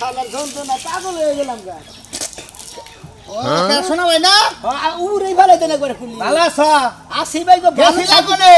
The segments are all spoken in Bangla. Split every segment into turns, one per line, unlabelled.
শালার যন্ত্রণা পাগল হয়ে গেলাম গা
শোনা ভাই না
উড়েই ভালো দেনা করে খুললি
ভালো আছো
আসি ভাই গো
বেশি লাগনে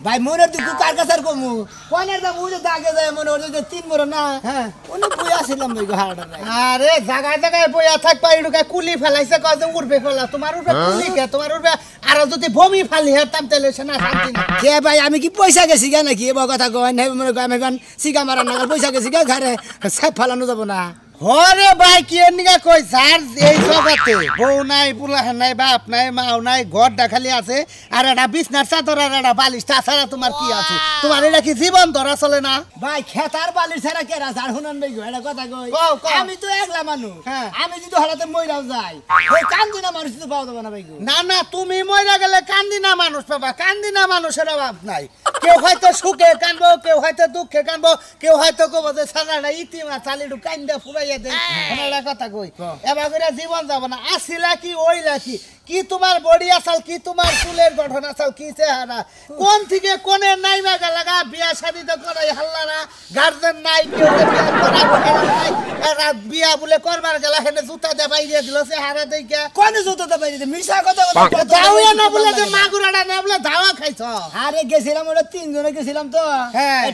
ভাই মনের দুঃখ কার কাছে আর কমু কোনের দাম উড়ে দাগে যায় মনে ওই যে 3 বড় না
হ্যাঁ
ওনে বই আসিলাম ভাই গো হাড়া
আরে জায়গায় জায়গায় বইয়া থাক পাইড়ুকা কুলি ফেলাইছে কয় যে উড়বে ফেলা তোমার উড়বে কুলি কে তোমার উড়বে আর যদি বমি ফালি হেতাম তেলে না শান্তি না
কে ভাই আমি কি পয়সা গেছি গা নাকি এবার কথা কই নাই মনে কই আমি গান সিগা মারা নাগাল পয়সা গেছি গা ঘরে সব ফালানো যাব না
হরে ভাই কি নিগা কই স্যার এই জগতে বউ নাই পুলাহান নাই বাপ নাই মাও নাই ঘরটা খালি আছে আর এটা বিছনার চাদর আর এটা বালিশ তাছাড়া তোমার কি আছে তোমার এটা কি জীবন ধরা চলে না
ভাই খেতার বালিশ ছাড়া কে রাজ আর হুনান ভাই গো এটা কথা কই আমি তো একলা মানুষ আমি যদি হলাতে মইরাও যাই ওই কান্দিনা মানুষ তো পাওয়া যাবে না ভাই গো
না না তুমি মইরা গেলে কান্দিনা মানুষ পাবা কান্দিনা মানুষের অভাব নাই কেউ হয়তো সুখে কানবো কেউ হয়তো দুঃখে কানবো কেউ হয়তো কব যে সালাটা ইতিমা চালিডু কান্দা ফুরাইয়া দেয় এমন কথা কই এবার করে জীবন যাব না আসিলা কি ওইলা কি তোমার বডি আসাল কি তোমার চুলের গঠন আসাল কি চেহারা কোন থেকে কোনে নাইমা লাগা বিয়া শাদি তো করাই হাল্লা না গার্জেন নাই কেউ বিয়া করা নাই এরা বিয়া বলে করবার গেলা হেনে জুতা দে বাইরে দিল চেহারা দেইকা
কোনে জুতা দে বাইরে মিছা কথা বলে
দাওয়া না বলে যে মাগুরাটা না বলে ধাওয়া খাইছ
আরে গেছিলাম ওরা 3 জনে গেছিলাম তো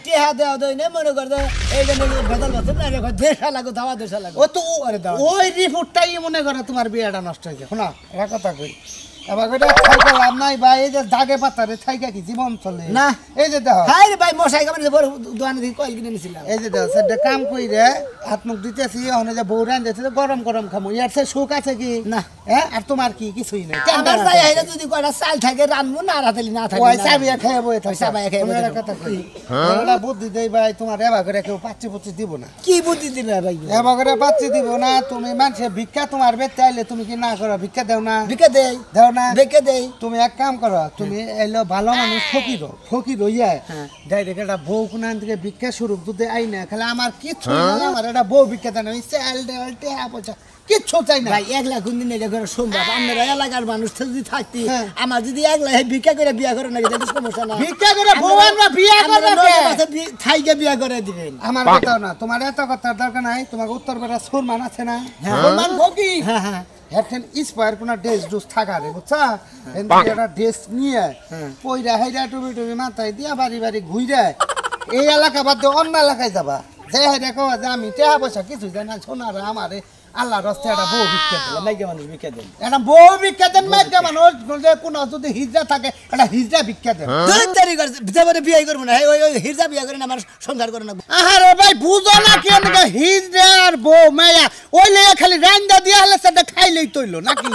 টিহা দেও দই নে মনে কর দে এই যে বেদল বসে না রে দেশা লাগো দাওয়া দেশা লাগো
ও তো ওই রিপোর্টটাই মনে করে তোমার বিয়াটা নষ্ট হয়েছে শোনা এটা কথা কই এবার এটা থাইকা লাভ নাই ভাই এই যে দাগে পাতারে থাইকা কি জীবন চলে
না
এই যে দেখো
হাই রে ভাই মশাই কামড়ে বড় দোকানে থেকে কয়েল কিনে নিছিলাম
এই যে দেখো সেটা কাম কই রে হাত মুখ দিতেছি ওখানে যে বউ রান দিতেছে গরম গরম খামু ইয়ার সে সুখ আছে কি
না
হ্যাঁ আর তোমার কি কিছুই নাই
আমার তাই আইরা যদি কয়টা চাল থাকে রানমু না রাতেলি না থাকে
ওই চাবিয়া খাইয়া বই থাকে
চাবিয়া খাইয়া বই
এটা কথা কই এটা বুদ্ধি দেই ভাই তোমার এবা করে কেউ পাচ্ছি পুচ্ছি দিব না
কি বুদ্ধি দিলে ভাই
এবা করে পাচ্ছি দিব না তুমি মানুষে ভিক্ষা তোমার বেতে আইলে তুমি কি না করো ভিক্ষা দাও না
ভিক্ষা দেই
দাও না
ভিক্ষা দেই
তুমি এক কাম করো তুমি এলো ভালো মানুষ ফকির হইয়া ডাইরেক্ট একটা বউ কোনান থেকে ভিক্ষা স্বরূপ দুধে আই না খালি আমার কিচ্ছু আমার একটা বউ ভিক্ষা দেয় না চাল ডাল টেহা পয়সা কিচ্ছু চাই না
ভাই একলা কোনদিন এটা করে সম্ভব আপনারা এলাকার মানুষ যদি থাকতি আমার যদি একলা ভিক্ষা করে বিয়া করে নাকি তাহলে সমস্যা না
ভিক্ষা করে বউ আমরা বিয়া করবে
থাইকে বিয়া করে দিবেন
আমার কথা না তোমার এত কথার দরকার নাই তোমার উত্তর পাড়া সুরমান আছে না সুরমান ফকি
হ্যাঁ হ্যাঁ
এখন ইন্সপায়ার কোন ড্রেস ডুস থাকা রে বুঝছা একটা ড্রেস নিয়ে পয়রা হাইরা টুবি টুবি মাথায় দিয়া বাড়ি বাড়ি ঘুরে এই এলাকা বাদ দিয়ে অন্য এলাকায় যাবা যে দেখো যে আমি টেহা পয়সা কিছু জানা শোনার আমারে আল্লাহ রাস্তা একটা বউ ভিক্ষা দিল মাইকা মানুষ ভিক্ষা দেন একটা বউ ভিক্ষা দেন মাইকা মানুষ যে কোন যদি হিজড়া থাকে একটা হিজড়া ভিক্ষা দেন
দেরি করে যাবারে বিয়ে করব না ওই ওই হিজড়া বিয়ে করে না আমার সংসার করে না
আরে ভাই বুঝো না কি এনকা হিজড়া আর বউ মায়া ওইলে খালি রান্দা দিয়া হলে সেটা খাইলেই তইলো নাকি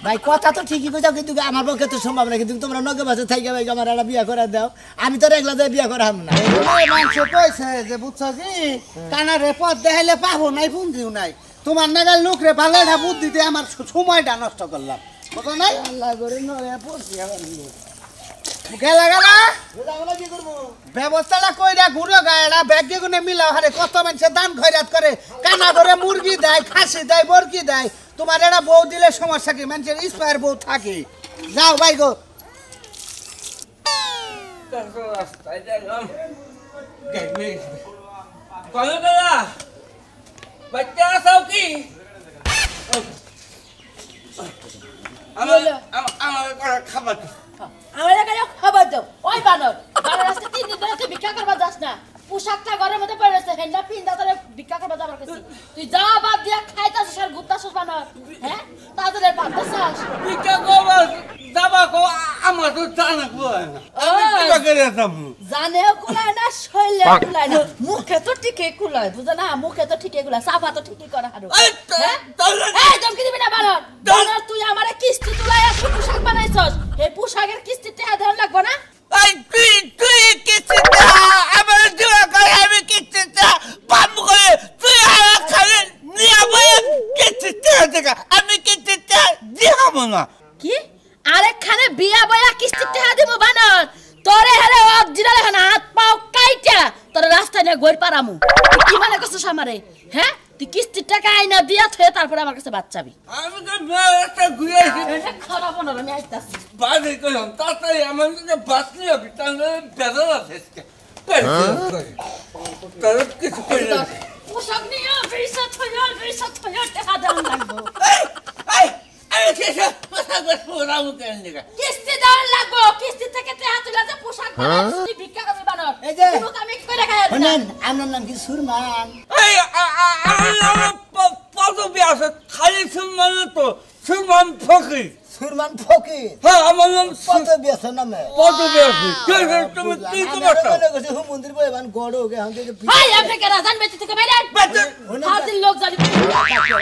ভাই কথা তো ঠিকই কইছো কিন্তু আমার পক্ষে তো সম্ভব না কিন্তু তোমরা নগে বাসে থাইকা ভাই আমার একটা বিয়ে করে দাও আমি তো একলা দিয়ে বিয়ে করাম না
মানুষ কইছে যে বুঝছো কি কানারে পথ দেখাইলে পাবো নাই পুঞ্জিও নাই তোমার নাগাল লোক রে ভালোটা বুদ্ধি দিয়ে আমার সময়টা নষ্ট করলাম বুঝো নাই
আল্লাহ করে নয়া পড়ছি আমার
গেলা গেলা
আমরা কি করব
ব্যবস্থাটা কইরা ঘুরে গায়ড়া ব্যাগে গুনে মিলাও হারে কত মানুষ দান খয়রাত করে কানা করে মুরগি দেয় খাসি দেয় বরকি দেয় তোমার এটা বউ দিলে সমস্যা কি মানুষের ইন্সপায়ার বউ থাকে যাও ভাই গো
বাচ্চা আসাও কি আমার খাবার
খাবার দাও ওই বানর আজকে 3 দিন ধরে তুই ভিক্ষা করবা যাস না পোশাকটা ঘরের মধ্যে পড়ে আছে হেন্ডা পিন্দা তোরে ভিক্ষা করবা যাবার কাছে তুই যা বাদ দিয়া খাইতাছিস আর ঘুরতাছিস বানর হ্যাঁ তাদের বাঁধতাছিস
ভিক্ষা করবা যাবা কো আমার তো জানা কই না আমি ভিক্ষা করে যাব
জানেও কুলায় না শৈলে কুলায় না মুখে তো ঠিকই কুলায় বুঝা না মুখে তো ঠিকই কুলায় সাফা তো ঠিকই করে হারু এই ধমকি দিবি না বানর তুই আমারে কিস্তি তুলাই আর পোশাক বানাইছস এই পোশাকের কিস্তি টাকা দেওয়া লাগবে না
এই তুই কিস্তিটা আমার দেওয়া করে আমি কিস্তিটা পাপ করে তুই আর খালি নিয়া বই কিস্তিটা দেখা আমি কিস্তিটা দিহাম না
কি আরেকখানে বিয়া বয়া কিস্তি টাকা দিব বানর তোরে হেরে অরিজিনাল এখন হাত পাও কাইটা তোরে রাস্তায় নিয়ে গইর পারামু তুই কি মানে করছিস আমারে হ্যাঁ তুই কিস্তির টাকা আইনা দিয়া থয়ে তারপরে আমার কাছে বাচ্চাবি
আমি তো মেয়েটা ঘুরেছি
এটা খারাপ না আমি আইতাছি
বাড়ি কইলাম তাড়াতাড়ি আমার কাছে বাঁচলি হবে তাহলে বেদনা থেকে তার কিছু করে
পোশাক নিয়ে বিশত হয়ে টাকা দেওয়া লাগবো।
এই কেসে পোশাক পরাম কেন দিগা
কিস্তি দেওয়া লাগবো, কিস্তি থেকে টাকা তুলে যে পোশাক বানাই তুই ভিক্ষা করবি বানর।
এই যে
পুরো কামি করে খায় না।
শুনেন আপনার নাম কি সুরমান?
এই পদবি আছে খালি সুরমান তো সুরমান ফকির
সুরমান ফকির
হ্যাঁ আমার নাম
কত বেসন নামে
পদবি আছে তুমি কি তোমার
মন্দির বইবান গড় ওকে হাম থেকে
হাই আপনি কেন জানবে থেকে বাইরে হাজির লোক জানি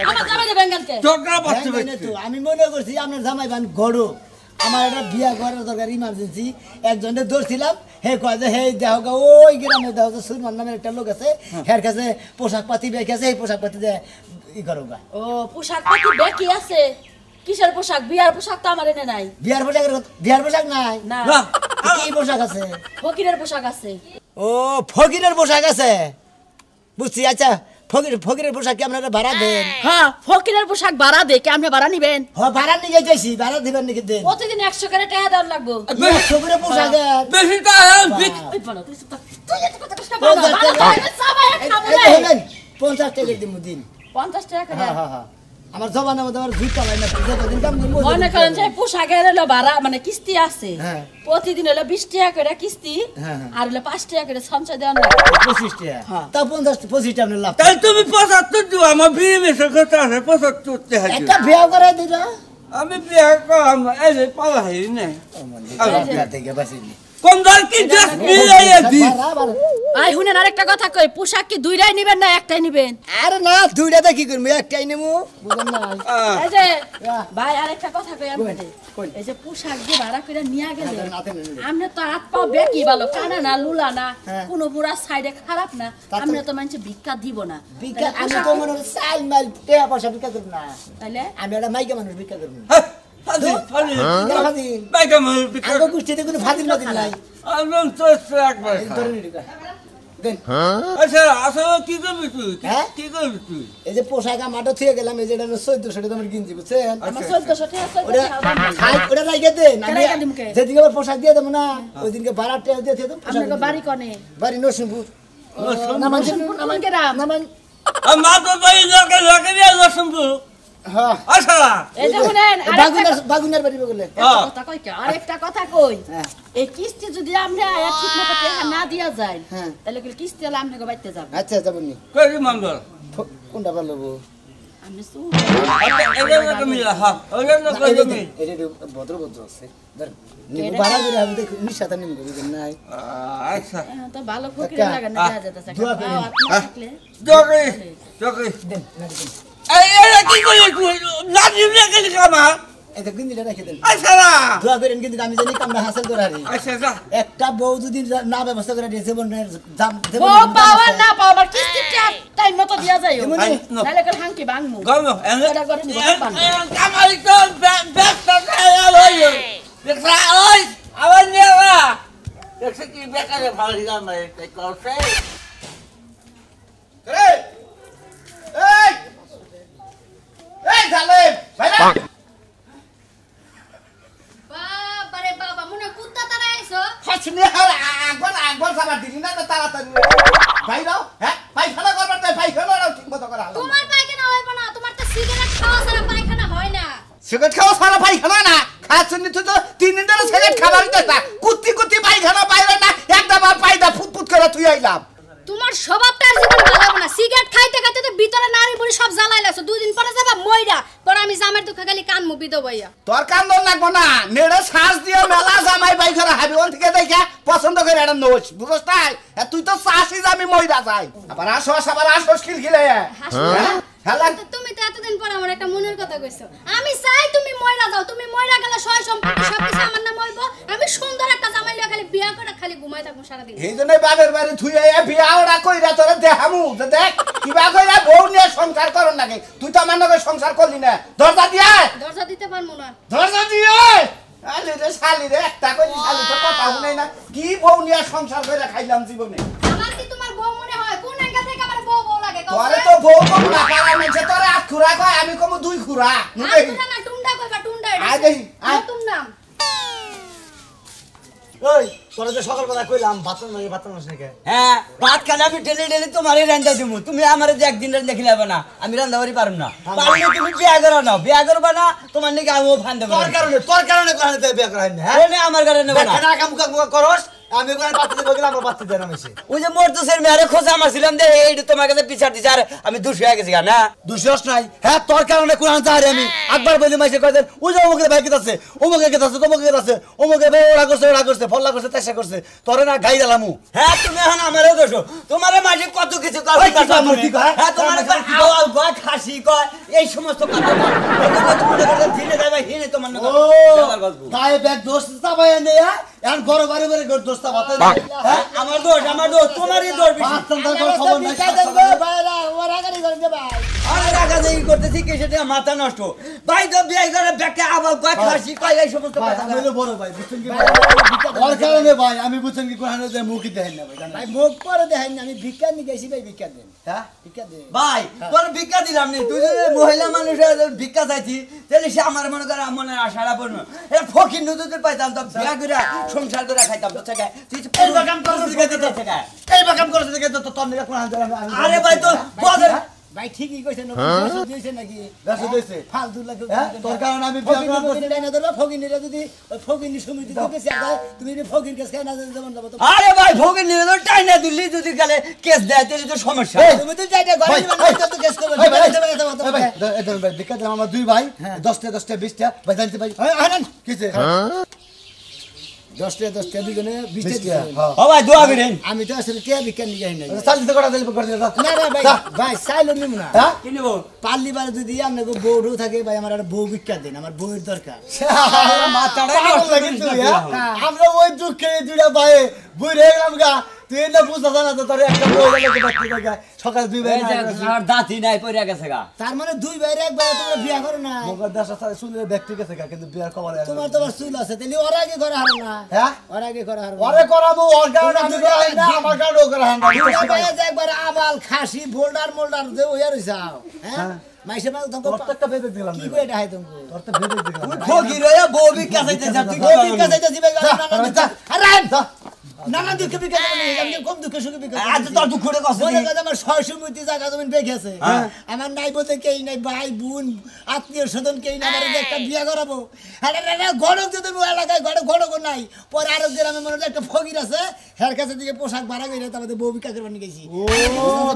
আমার জামাই বেঙ্গলকে
ঝগড়া বাচ্চা
তো আমি মনে করছি আপনার জামাইবান গড় আমার একটা বিয়া করার দরকার ইমার্জেন্সি একজনের ধরছিলাম হে কয় যে হে দেখো গা ওই গ্রামে দেখো যে সুরমান নামের একটা লোক আছে হের কাছে পোশাক পাতি বেঁকে আছে এই পোশাক পাতি দিয়ে ই করো গা।
ও পোশাক পাতি বেকি আছে কিসের পোশাক বিয়ার পোশাক তো আমার এনে নাই
বিয়ার পোশাক নাই
না
কি পোশাক আছে?
ফকিরের পোশাক আছে
ও ফকিরের পোশাক আছে বুঝছি আচ্ছা ফকিরের পোশাক কি আপনারা ভাড়া দেন?
হ্যাঁ ফকিরের পোশাক ভাড়া দে কি আপনি ভাড়া নিবেন
হ্যাঁ ভাড়া নিয়ে যাইছি ভাড়া দিবেন নাকি দেন?
প্রতিদিন 100 করে টাকা দেওয়ার লাগবো
ফকিরের পোশাক
বেশি তো
ওই বলো তুই এত কথা কষ্ট বল না সবাই খাবো না
50 টাকা দিব দিন
50 টাকা করে
হ্যাঁ হ্যাঁ হ্যাঁ আমার জবানের মধ্যে আমার ভিড় পালাই না দিন কাম দিন
মনে করেন যে পোশাকের হলো ভাড়া মানে কিস্তি আছে
হ্যাঁ।
প্রতিদিন হলো 20 টাকা করে কিস্তি
হ্যাঁ, হ্যাঁ।
আর হলো 5 টাকা করে সঞ্চয় দেওয়ার লাগবে
25 টাকা তা 25 টাকা আপনার লাভ
তাই তুমি 75 দিও আমার বিয়ে মেশে কথা আছে 75 টাকা
একটা বিয়া করে দিল
আমি বিয়ে করাম এই যে পালাই না
বিয়া থেকে বাঁচিনি
কোন দল কি জাস্ট মিলাইয়া দি
আই শুনেন আরেকটা কথা কই পোশাক কি দুইটাই নিবেন না একটাই নিবেন
আরে না দুইটাতে কি করবো একটাই নেবো বুঝলাম না
এই যে ভাই আরেকটা কথা কই আপনাদের এই যে পোশাক দিয়ে ভাড়া করে নিয়া গেলে আপনি তো হাত পা বেকি ভালো কানা না লুলা না কোনো পুরা সাইডে খারাপ না আপনি তো মানুষ ভিক্ষা দিব না
ভিক্ষা আমি তো মনে হয় সাইল মাইল টাকা পয়সা ভিক্ষা করব না
তাইলে
আমি একটা মাইকা মানুষ ভিক্ষা করব
ফাদি ফাদি
ফাদিল
বাইকা মই বিকার
আগে গোষ্ঠীতে কোনো ফাদিল মাদিল নাই
আলম তো একবার
ধরে নি টাকা দেন
আচ্ছা আসলে কি করবি তুই
হ্যাঁ?
কি করবি তুই
এই যে পোশাক আমারটা থুয়ে গেলাম এই যে এটা 1400 টাকা আমার কিনছি বুঝছেন
আমার 1400 টাকা
ওটা খাই ওটা রাইখে দেন আমি
রাইখা দিমু কে?
যেদিনকে আবার পোশাক দিয়ে দেবো না ওই দিনকে ভাড়া টাকা দিয়ে দেবো
আপনাকে বাড়ি কোনে
বাড়ি নরসিংপুর না মানে
কোন গ্রাম
না মানে
মা তো তাই লোকে লোকে নিয়ে আসম্ভু
হ্যাঁ
আচ্ছা
এই যে শুনেন
বাগুনার বাড়ি বলে
কথা কই কি আরেকটা কথা কই
হ্যাঁ।
এই কিস্তি যদি আমরা ঠিক মতো টাকা না দিয়া যায়
হ্যাঁ।
তাহলে কি কিস্তি হলে আপনাকে বাইতে যাব
আচ্ছা যাবনি
কই মঙ্গল
কোনটা ভালো লবো
আমি সু
এটা লোকে মিলা হ্যাঁ ওটা লোকে জমি
এটা ভদ্র ভদ্র আছে ধর নিবো ভাড়া করে আমি দেখি নিশাতা নিবো বুঝেন নাই
আচ্ছা
তো ভালো ফকির লাগে না দেয়া যেতেছে
দোয়া করি।
আপনি থাকলে
জগে জগে
দেন না দেন
এই কি করি তুই না দিলে কি কামা
এটা গিন্দিটা রেখে দেন
আচ্ছা না
দোয়া করেন কিন্তু আমি জানি কামটা হাসিল করারি
আচ্ছা যা
একটা বউ যদি না ব্যবস্থা করে দিয়েছে বোনের দাম
ও পাওয়ার না পাওয়ার কিস্তি টাইম মতো দিয়া যায়
এমনি?
নালে করে হাঙ্কি ভাঙমু
গমো
এটা করে নিব
কামাই তো ব্যস্ত হইলো দেখছা ওই আবার নিয়া দেখছ কি বেকারে ভালো গামে করছে
রে এই এই জালেম ভাইরা
বাবারে বাবা মনে কুত্তা তারা আইছো
হাসনি আর আগবল সাবার দিলি না তাড়াতাড়ি ভাই দাও হ্যাঁ ভাই ফেলা করবার তাই ভাই ফেলা দাও ঠিক মতো করে হালো
তোমার পায়খানা হইব না তোমার তো সিগারেট খাওয়া ছাড়া পায়খানা হয় না
সিগারেট খাওয়া সারা ভাই খেলো না খাচ্ছনি তুই তো 3 দিন ধরে সিগারেট খাবার দিতা কুত্তি কুত্তি ভাই খানা পাইলে না একটা বার পাইদা ফুটফুট করে তুই আইলাম
তোমার স্বভাবটা আর জীবন ভালো হবে না সিগারেট খাইতে খাইতে তো ভিতরে নারী বুড়ি সব জ্বালাই লাগছো দুই দিন পরে যাবা মইরা পরে আমি জামার দুঃখে খালি কান মুবি দেব ভাইয়া
তোর কান্দন লাগবো না নেড়ে শ্বাস দিয়ে মেলা জামাই বাই করে হাবি ওন থেকে দেখে পছন্দ করে এটা নোচ বুঝছ তাই তুই তো চাষি আমি মইরা যাই আবার আসো খিলখিলে হ্যাঁ
তো তুমি তো এতদিন পর আমার একটা মনের কথা কইছো আমি চাই তুমি মইরা যাও তুমি মইরা গেলে সয় সম্পত্তি সব কিছু আমার নাম হইব আমি সুন্দর একটা জামাই লইয়া খালি বিয়া করে খালি ঘুমাই থাকবো সারা দিন
এই জন্য বাবের বাড়ি থুই বিয়া ওরা কইরা তোরা দেখামু দেখ কিবা কইরা বউ নিয়ে সংসার করন নাকি তুই তো আমার নাকি সংসার করলি না দরজা দিয়ে
দরজা দিতে পারবো না
দরজা দিয়ে আলে রে শালি রে একটা কই শালি তো কথা শুনাই না কি বউ নিয়ে সংসার কইরা খাইলাম জীবনে
আমার কি তোমার বউ মনে হয় কোন অ্যাঙ্গেল থেকে আমার বউ বউ লাগে কও
তোরে তো বউ কম না কারা মানুষে তোরে আট খুরা কয় আমি কম দুই খুরা
আর না টুন্ডা কইবা টুন্ডা এটা
আয় দেখি, আয়।
নতুন নাম
ওই তোরা যে সকালবেলা কইলাম ভাত রান্না নাকি
হ্যাঁ ভাত খালে আমি ডেলি ডেলি তোমারই রান্না দিব তুমি আমার যে একদিন রান্না খিলাবে না আমি রান্না বাড়ি পারুম না পারলে তুমি বিয়া করো না বিয়া করবা না তোমার নাকি আমিও ফান দেবো
তোর কারণে বিয়ে করা হয়নি হ্যাঁ
আমার কারণে নেবো না
না কাম করস আমি ওখানে বাচ্চা দেবো গেলে আমার বাচ্চা দেয় না মেশে
ওই যে মরতেছের মেয়ারে খোঁজা মারছিলাম যে এইটা তোমার কাছে বিচার দিছে আর আমি দুশো হয়ে গেছি না
দুঃসাহস নাই হ্যাঁ তোর কারণে কোরআন চাহারে আমি একবার বলি মাইসে কয়েছেন ওই যে অমুকের ভাই কেতাছে অমুকে কেতাছে তমুকে কেতাছে অমুকে ভাই ওরা করছে ফল্লা করছে তেসা করছে তোরে না গাই দিলামু
হ্যাঁ তুমি এখন আমারও দোষো তোমারে মাঝে কত কিছু হ্যাঁ তোমার কয় খাসি কয় এই সমস্ত কথা ধীরে যাবে হিনে তোমার না
গায়ে ব্যাগ দোষ চাপাই এনে এখন বড় বাড়ি বাড়ি দোষ চাপাতে
আমার দোষ তোমারই দোষ
খবর নাই
করতেছি কি সেটা মাথা নষ্ট ভাই তো বিয়ে করে ব্যাগকে আবার কয় খাসি কয় এই সমস্ত কথা
বড় ভাই বুঝছেন কি ওর কারণে ভাই আমি বুঝছেন কি কোরআনে যে মুখই দেখেন না ভাই
ভাই মুখ করে দেখেন না, আমি ভিক্ষা নিয়ে গেছি ভাই, ভিক্ষা দেন।
হ্যাঁ
ভিক্ষা দেন
ভাই তোর ভিক্ষা দিলাম নি তুই যদি মহিলা মানুষের ভিক্ষা চাইছি তাহলে সে আমার মনে করে মনে আশাটা পড়লো এ ফকির নদীতে পাইতাম তো বিয়া করে সংসার করে খাইতাম তো থেকে তুই
এই বাগান করছিস এই বাগান করছিস দেখে তো তোর নিকে কোরআন
আরে ভাই তো বদর
ভাই ঠিকই কইছেন, দিয়েছে নাকি
ব্যস্ত দিয়েছে
ফালতু লাগে।
তোর কারণে আমি বিয়ে করা
ফকিনিরা যদি ওই ফকিনি সমিতি থেকে তুমি ফকির কেস খাই না যেমন যাবো তো
আরে ভাই ফকির নিয়ে তো টাইনা দিল্লি যদি গেলে কেস দেয় তাহলে তো সমস্যা
তুমি তো যাইতে ঘরে তো কেস করবে।
ভাই দেখা দিলাম আমার দুই ভাই 10টা 20টা ভাই জানতে ভাই কিছে
10টা দুজনে 20টা।
ও ভাই দোয়া করেন
আমি তো আসলে কে ভিক্ষা নিয়ে যাই না।
চাল দিতে কটা দিলে করে দিলা
না না ভাই, ভাই চাইলো নিব না।
হ্যাঁ
কি নিব
পাল্লি বার যদি আপনাকে বউ থাকে ভাই, আমার একটা বউ ভিক্ষা দিন, আমার বউয়ের দরকার।
আমরা ওই দুঃখে দুইটা ভাই বুড়ে গেলাম গা তুই না বুঝতে না তো তোর একটা বউ লাগে বাচ্চা দেখা সকাল দুই ভাই
দাঁতি নাই পড়ে গেছে গা
তার মানে দুই ভাইয়ের এক ভাই তোমরা বিয়া করো না।
মগর দাস সাথে শুনলে ব্যক্তি গেছে গা কিন্তু বিয়ার খবর
তোমার চুল আছে তাহলে ওর আগে করে হারো না।
হ্যাঁ
ওর আগে করে হারো
ওরে করাবো ওর কারণে আমি করা হয় না আমার কারণে ও করা হয় না
একবার আবাল খাসি বোল্ডার মোল্ডার যে ওইয়া রইছাও। হ্যাঁ মাইসে মাল
তোর
তোমাকে
তো একটা বেবে দিলাম
কি কই এটা হয় তোমাকে?
তোর তো বেবে দিলাম
ফকির হয়ে বউ ভিক্ষা চাইতে যা তুই
বউ ভিক্ষা চাইতেছি ভাই, নানা দুঃখে ভিক্ষা করে নিয়ে আমি কম দুঃখে সুখে ভিক্ষা
আজ তো দুঃখ করে কষ্ট
মনে কথা আমার 600 মুতি জায়গা জমিন বেঁকেছে, আমার নাই বলতে কেই নাই, ভাই বোন আত্মীয় স্বজন কেই নাই, আমার একটা বিয়া করাবো। আরে গড়ক যদি এলাকায় গড়ক নাই, পরে আরো গ্রামে মনে একটা ফকির আছে, হের কাছে দিকে পোশাক ভাড়া করে তারপরে বউ ভিক্ষা করবার নিয়ে গেছি।
ও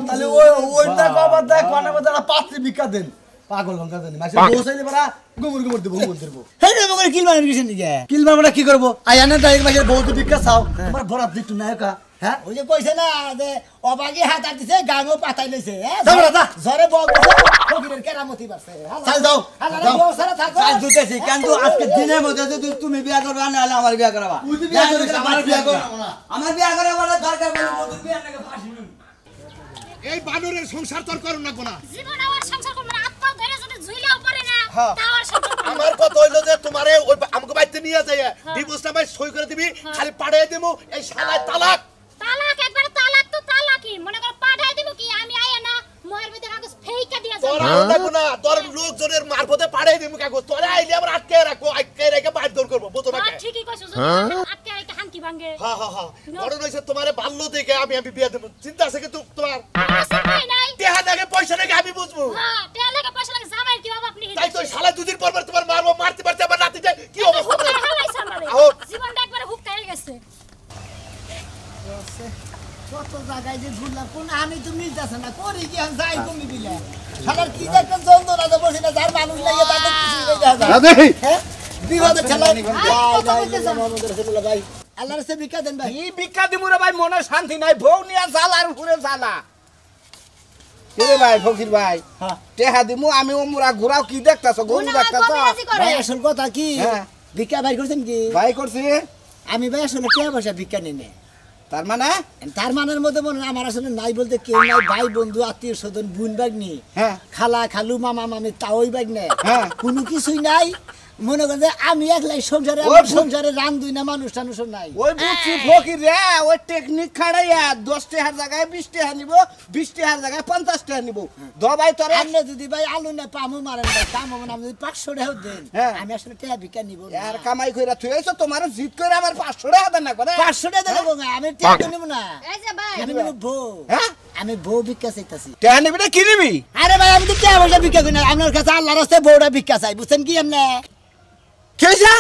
তাহলে ওইটা কবার দেখ কোন কথা পাত্রে ভিক্ষা দেন পাগল গঙ্গা দেন মাসে বসাইলে বড়া গুমুর দেব
হ্যাঁ রে মগর কিল মানে কিছু নিকে
কিলবা আমরা কি করব আয়ানা ডাইরেক্ট মাসে বহুত ভিক্ষা চাও তোমার বড় দিটু নায়কা হ্যাঁ
ওই যে কইছে না যে অবাগি হাত আটিছে গাঙও পাতাই লইছে,
যাও
বউ ফকিরের কেরামতি পারছে।
চাল যাও
আল্লাহ বউ সারা থাকো
কাজ দুটেছি কিন্তু আজকে দিনের মধ্যে যদি তুমি বিয়া করবা না হলে আমার বিয়া করাবা
তুই বিয়া করিস, আমার বিয়া কর না।
আমার বিয়া করে বলে দরকার বলে মধুর বিয়া নাকি ফাঁসি নিন।
এই বানরের সংসার তোর করুন না কোনা।
জীবন আমার সংসার করব না, আত্মা ধরে যদি ঝুইলাও পারে না তাও আর সংসার করব না।
আমার কথা হইলো যে তোমারে ওই আমাকে বাইতে নিয়ে যায় ডিভোর্স নামে সই করে দিবি, খালি পাঠিয়ে দেবো এই শালায় তালাক।
তালাক একবার তালাক তো তালাকই, মনে কর পাঠাই দিব কি আমি আয়া না মোর ভিতরে কাগজ ফেইকা দিয়া
তোর
যাব।
আর দেখো না, তোর লোকজনের মারফতে পাঠিয়ে দেবো কাগজ, তোরে আইলে আবার আটকে রাখবো, আটকে রেখে বাইর দৌড় করবো, বুঝো না
আর
কে?
ঠিকই কইছো, আটকে আইতে হাঙ্কি ভাঙে।
হ্যাঁ হ্যাঁ হ্যাঁ বড় হইছে তোমারে বাল্য দেখে আমি বিয়ে দেবো, চিন্তা আছে কিন্তু তোমার
আছে কই নাই?
টেহা দেখে পয়সা দেখে আমি বুঝবো।
হ্যাঁ টাকা লাগে পয়সা লাগে, জামাই কি অভাব নেই।
তাই তো শালা দুদিন পর পর তোমার মারবো, মারতে পারতে আবার রাতে যায় কি অবস্থা
হুক্কায়
হবে?
হালাইছে আমারে,
আহো।
জীবনটা একবারে হুক্কায় গেছে।
কত জায়গায় যে ঘুরলাম, কোন আমি তো মিলতেছে না, করি কি আমি যাই কমি দিলে শালার কি যে একটা যন্ত্রণা যে বসে না, যার মানুষ লাগে তাদের কিছু হয়ে যায়। হ্যাঁ বিপদে ঠেলাই ভাই আল্লাহর সে ভিক্ষা দেন ভাই।
এই ভিক্ষা দিমু রে ভাই, মনে শান্তি নাই, বউ নিয়া জ্বালার উপরে জ্বালা। রে ভাই ফকির ভাই, টেহা দিমু আমি ওমরা ঘুরাও কি দেখতাছ, গরু দেখতাছ?
ভাই আসল কথা কি
হ্যাঁ।
ভিক্ষা ভাই করছেন কি?
ভাই করছি
আমি ভাই আসলে কে বসে ভিক্ষা নিনে,
তার মানে
তার মানের মধ্যে মনে হয় আমার আসলে নাই বলতে কেউ নাই, ভাই বন্ধু আত্মীয় স্বজন বোন বাগনি
হ্যাঁ।
খালা খালু মামা মামি তাওই বাগনে
হ্যাঁ।
কোনো কিছুই নাই।
মনে করেন যে আমি একলাই সংসারে আমার সংসারে রান দুই না মানুষ টানুষ নাই
ওই বুঝছি ফকির রে ওই টেকনিক খাড়াইয়া 10 টাকার জায়গায় 20 টাকা নিব 20 টাকার জায়গায় 50 টাকা নিব দবাই তোরে
আপনি যদি ভাই আলু না পামু মারেন ভাই কাম হবে না আমি যদি 500 টাকা দেন আমি আসলে টাকা ভিক্ষা নিব না
আর কামাই কইরা থুইছো তোমার জিত কইরা আবার 500 টাকা দেন না করে
500 টাকা দেব না আমি টাকা নিব না
এই যে ভাই
আমি নিব বউ
হ্যাঁ
আমি বউ ভিক্ষা চাইতাছি
টাকা নিবি না কি নিবি
আরে ভাই আমি তো টাকা পয়সা ভিক্ষা করি না আপনার কাছে আল্লাহর রাস্তায় বউটা ভিক্ষা চাই বুঝছেন কি আপনি
কেসা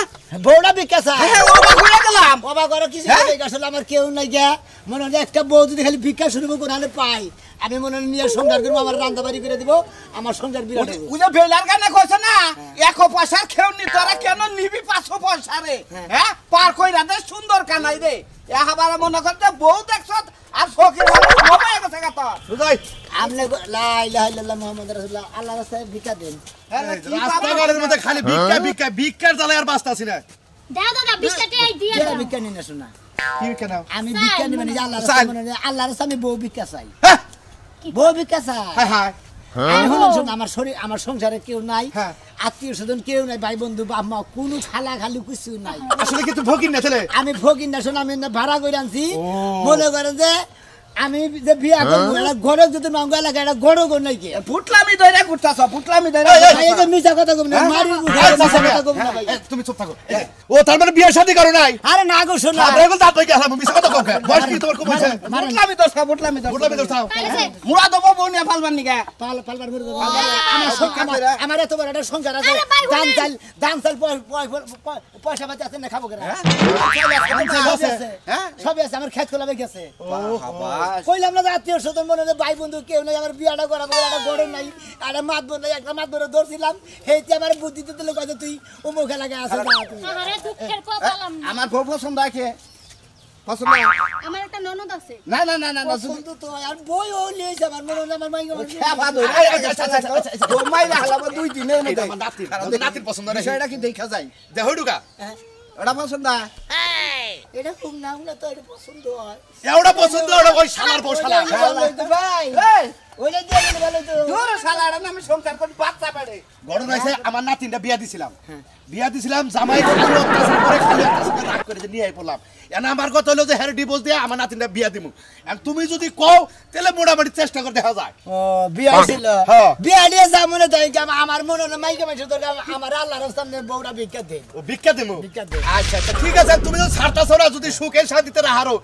বউটা ভিক্ষা চাই
হ্যাঁ ও বাগুয়া গেলাম
বাবা করে কিছু হবে আসলে আমার কেউ নাই গিয়া মনে হয় একটা বউ যদি খালি ভিক্ষা শুরু করে পাই আমি মনে হয় নিয়ে সংসার করবো আমার রান্না বাড়ি করে দিব আমার সংসার বিরাট হবে।
ওই যে বেলার গানে কইছ না 1 পয়সার খেউনি তোরা কেন নিবি 500 পয়সা রে হ্যাঁ পার কইরা দে সুন্দর কানাই রে এবারে মনে করতে বউ দেখছ আর ফকির হবে গেছে গা তো
বুঝাই
আমনে লা ইলাহা ইল্লাল্লাহ মুহাম্মাদুর রাসূলুল্লাহ আল্লাহর রাস্তায় ভিক্ষা দেন
রাস্তাঘাটের মধ্যে খালি ভিক্ষার জ্বালায় আর বাঁচতাছি না
দাও দাদা 20 টাকাই দিয়ে
কে
দাও
ভিক্ষা নিন না শোনা
কি ভিক্ষা নাও
আমি ভিক্ষা নিব না আল্লাহর
চাই।
রাস্তায় মনে হয় আল্লাহর রাস্তায় আমি বউ ভিক্ষা চাই
হ্যাঁ
বউ ভিক্ষা চাই
হ্যাঁ হ্যাঁ
আমি হলাম শোন আমার শরীর আমার সংসারে কেউ নাই
হ্যাঁ।
আত্মীয় স্বজন কেউ নাই ভাই বন্ধু বাপ মা কোনো খালা খালু কিছু নাই
আসলে কি তুই ভকির না ছেলে
আমি ফকির না শোন আমি না ভাড়া করে আনছি মনে করেন যে আমি যে বিয়া করবো এটা ঘরে যদি মাঙ্গা লাগে এটা ঘরও ঘর নাই কি
ফুটলামি দইরা করতাছ ফুটলামি দইরা
ভাই, এই যে মিছা কথা কম না মারি
এই,
মিছা কথা কম না ভাই
তুমি চুপ থাকো ও তার মানে বিয়ে শাদী করো নাই
আরে না গো শোনা
আপনার কোন দাঁত পাইকে আমি মিছা কথা কও বয়স কি তোমার কম হইছে
ফুটলামি দছ ফুটলামি দছ
বুড়লা বেদর থাও
মুরা দেব বউ নিয়া ফালবার নিগা
পালবার করে দেবো। আমার এত বড় একটা সংসার আছে দান চাল পয়সা পাতি আছে না খাবো কেন সবই আছে আমার খেত খোলা গেছে কইলাম না আত্মীয় স্বজন মনে হয় ভাই বন্ধু কেউ নাই আমার বিয়াটা করাবো একটা গড় নাই একটা মাতবো নাই একটা মাতবো ধরছিলাম সেইতে আমার বুদ্ধিতে দিলে কয়ে তুই মুখে লাগে আছে না তুই
আরে দুঃখের কপালাম না
আমার বউ পছন্দ আছে পছন্দ
আমার একটা ননদ আছে
না না না না না
বন্ধু তো আর বই ও লিয়েছে আমার মনে হয় আমার মাইকে
খেপা দইরা দমাই রাখলাম 2 দিনের মধ্যে
আমার নাতির পছন্দ নাই
বিষয়টা কি দেখা যায়
দেখো ঢুকা
এটা পছন্দ
এটা খুব নাম না তো এটা পছন্দ হয়
এওটা পছন্দ ওটা ওই শালার বউ শালা
ভাই
এই
ওইটা দিয়ে দিলে ভালো তো
দূর শালার আমি সংসার করি বাচ্চা বেড়ে
ঘটনা হইছে আমার নাতিনটা বিয়া দিছিলাম জামাই খালি অত্যাচার করে রাগ করে যে নিয়ে আই পড়লাম এনা আমার কথা হলো যে হ্যাঁ ডিভোর্স দিয়ে আমার নাতিনটা বিয়া দিমু আর তুমি যদি কও তাহলে মোটামুটি চেষ্টা করে দেখা যায়
ও বিয়া ছিল
হ্যাঁ।
বিয়া দিয়ে যা মনে তাই আমার মনে হয় মাইকে মাইছে তোর আমার আল্লাহর সামনে বউরা ভিক্ষা দে
ও ভিক্ষা দিমু
ভিক্ষা দে
আচ্ছা আচ্ছা ঠিক আছে তুমি যদি ছাড়তা ছড়া যদি সুখে শান্তিতে রাহারো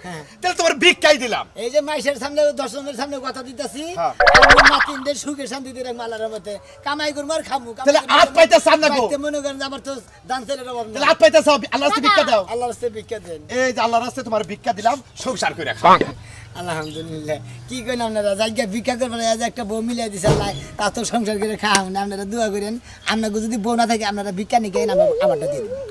তাহলে তোমার ভিক্ষাই দিলাম
এই যে মাইশের সামনে দর্শনের সামনে কথা দিতেছি
হ্যাঁ।
আমার নাতিনদের সুখে শান্তিতে রাখ মালার মধ্যে কামাই করবো আর খামু
তাহলে হাত পাইতে চান না গো
পাইতে মনে করেন যে আমার তো দান ছেলের অভাব
তাহলে
নাই
হাত পাইতে চাও আল্লাহর কাছে ভিক্ষা দাও
আল্লাহর কাছে ভিক্ষা দেন
এই যে আল্লাহর রাস্তায় তোমার ভিক্ষা দিলাম সংসার করে রাখা
আলহামদুলিল্লাহ কি করেন আপনারা জায়গা ভিক্ষা করবেন একটা বউ মিলিয়ে দিছে আল্লাহ তা তো সংসার করে খাওয়ান আপনারা দোয়া করেন আপনাকে যদি বউ না থাকে আপনারা ভিক্ষা নিয়ে আমারটা দিয়ে দেবেন